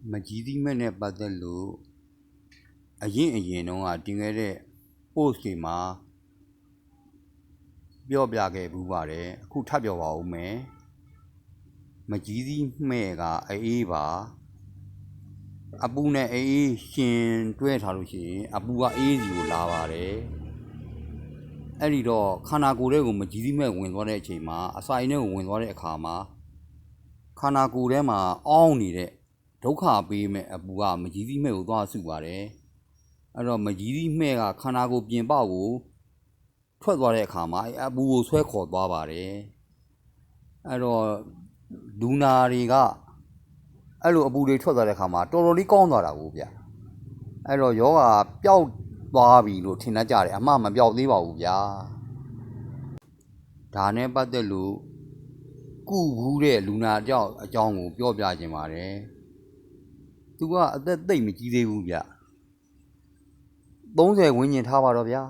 မကြီးသီးမဲ့နဲ့ပတ်သက်လို့အရင်တုန်းကတင်ခဲ့တဲ့ post တွေမှာပြောပြခဲ့ဘူးပါတယ်အခုထပ်ပြောပါဦးမယ်မကြီးသီးမဲ့ကအေးပါအပူနဲ့အေးရှင်တွဲထားလို့ရှိရင်အပူကအေးစီကိုလာပါတယ်အဲ့ဒီတော့ခန္ဓာကိုယ်ထဲကိုမကြီးသီးမဲ့ဝင်သွားတဲ့အချိန်မှာအစာအိမ်ထဲကိုဝင်သွားတဲ့အခါမှာခန္ဓာကိုယ်ထဲမှာအောင်းနေတဲ့ဒုက္ခပေးမဲ့အပူကမကြီးသီးမဲ့ကိုသွားစုပါတယ်အဲ့တော့မကြီးသီးမဲ့ကခန္ဓာကိုယ်ပြင်ပကိုထွက်သွားတဲ့အခါမှာအပူကိုဆွဲခေါ်သွားပါတယ်အဲ့တော့လူနာတွေကအဲ့လိုအပူတွေထွက်သွားတဲ့အခါမှာတော်တော်လေးကောင်းသွားတာကိုဗျအဲ့တော့ယောဂပျောက်သွားပြီလို့ထင်တတ်ကြတယ်အမှမပျောက်သေးပါဘူးဗျာဒါနဲ့ပတ်သက်လို့ကုဘူးတဲ့လူနာအကြောင်းကိုပြောပြခြင်းပါတယ်သူကအသက်သိပ်မကြီးသေးဘူးဗျ30ဝန်းကျင်ထားပါတော့ဗျာ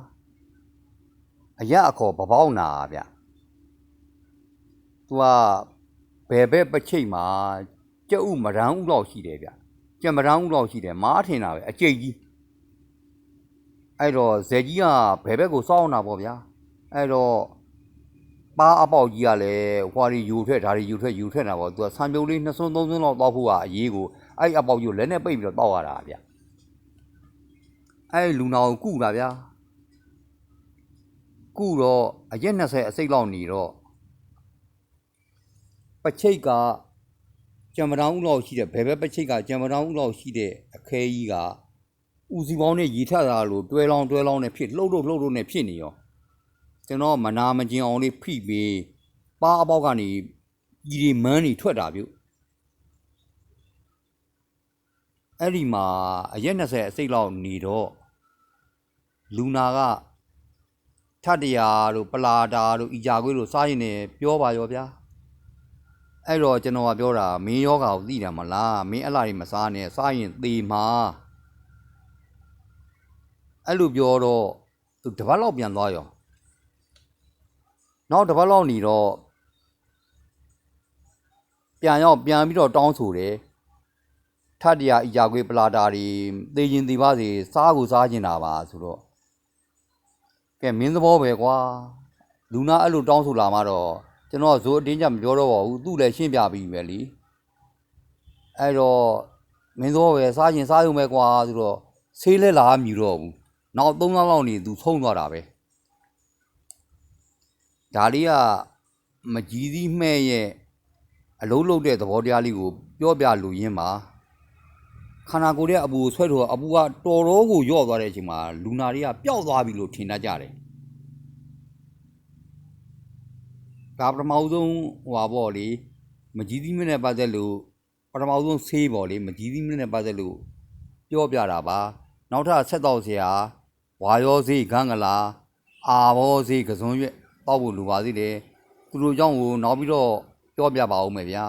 အရအခေါ်ပပေါက်နာဗျသူကဘယ်ဘက်ပချိတ်မှာကြက်ဥမရန်ဥလောက်ရှိတယ်ဗျကြက်မရန်ဥလောက်ရှိတယ်မားထင်တာပဲအကျိတ်ကြီးအဲ့တော့ဇက်ကြီးကဘယ်ဘက်ကိုစောင်းတာပေါ့ဗျာအဲ့တော့ပါအပေါက်ကြီးကလည်းဟွာရီယူထွက်ဒါတွေယူထွက်တာပေါ့သူကဆံပြုံးလေး2စွန်း3စွန်းလောက်တောက်ဖို့ကအရေးကိုအဲ့အပေါက်ကြီးကိုလက်နဲ့ပိတ်ပြီးတော့တောက်ရတာဗျအဲ့လူနာကိုကုတာဗျာကုတော့အရက်20အစိတ်လောက်နေတော့ပချိတ်ကကြံမတောင်းဦးလောက်ရှိတဲ့ဘယ်ဘက်ပချိတ်ကကြံမတောင်းဦးလောက်ရှိတဲ့အခဲကြီးကဦးစီပေါင်းနဲ့ရေထတာလို့တွဲလောင်းနဲ့ဖြစ်လှုပ်နဲ့ဖြစ်နေရောကျွန်တော်မနာမကျင်အောင်လေးဖိပြီးပါအပေါက်ကနေကြီးတွေမန်းနေထွက်တာပြုအဲ့ဒီမှာအရက်20အစိတ်လောက်နေတော့လူနာကထတရာတို့ပလာတာတို့ဤကြခွေးတို့စားရင်လည်းပြောပါရောဗျာအဲ့တော့ကျွန်တော်ကပြောတာမင်းယောဂါကိုသိတယ်မလားမင်းအလားတွေမစားနဲ့စားရင်သေမှာအဲ့လိုပြောတော့သူတပတ်လောက်ပြန်သွားရောနောက်တပတ်လောက်နေတော့ပြန်ပြီးတော့တောင်းဆိုတယ်ထတရာဤကြခွေးပလာတာတွေသေရင်သေပါစေစားကိုစားကျင်တာပါဆိုတော့ကဲမင်းသဘောပဲကွာလူနာအဲ့လိုတောင်းဆိုလာမှတော့ကျွန်တော်ဇိုးအတင်းကြမပြောတော့ပါဘူးသူ့လည်းရှင်းပြပြီးပဲလीအဲ့တော့မင်းသဘောပဲစားရင်စားရုံပဲကွာဆိုတော့ဆေးလဲလာမြူတော့ဘူးနောက်3လလောက်နေသူဆုံးသွားတာပဲဒါလေးကမကြီးသီးမဲ့ရဲ့အလုံးလုံးတဲ့သဘောတရားလေးကိုပြောပြလို့ရင်းပါခန္ဓာကိုယ်ရဲ့အပူကိုဆွဲထုတ်အပူကတော်တော်ကိုညော့သွားတဲ့အချိန်မှာလူနာတွေကပျောက်သွားပြီလို့ထင်တတ်ကြတယ်ဒါပထမဆုံးဟွာပေါ့လေမကြီးသီးမနဲ့ပတ်သက်လို့ပထမဆုံးဆေးပေါ့လေမကြီးသီးမနဲ့ပတ်သက်လို့ပြောပြတာပါနောက်ထပ်ဆက်တော့ဆရာဝါရောဆေးဂန်းကလာအာဘောဆေးကစွန်ရွက်တောက်ဖို့လိုပါသေးတယ်သူတို့เจ้าကိုနောက်ပြီးတော့ပြောပြပါဦးမယ်ဗျာ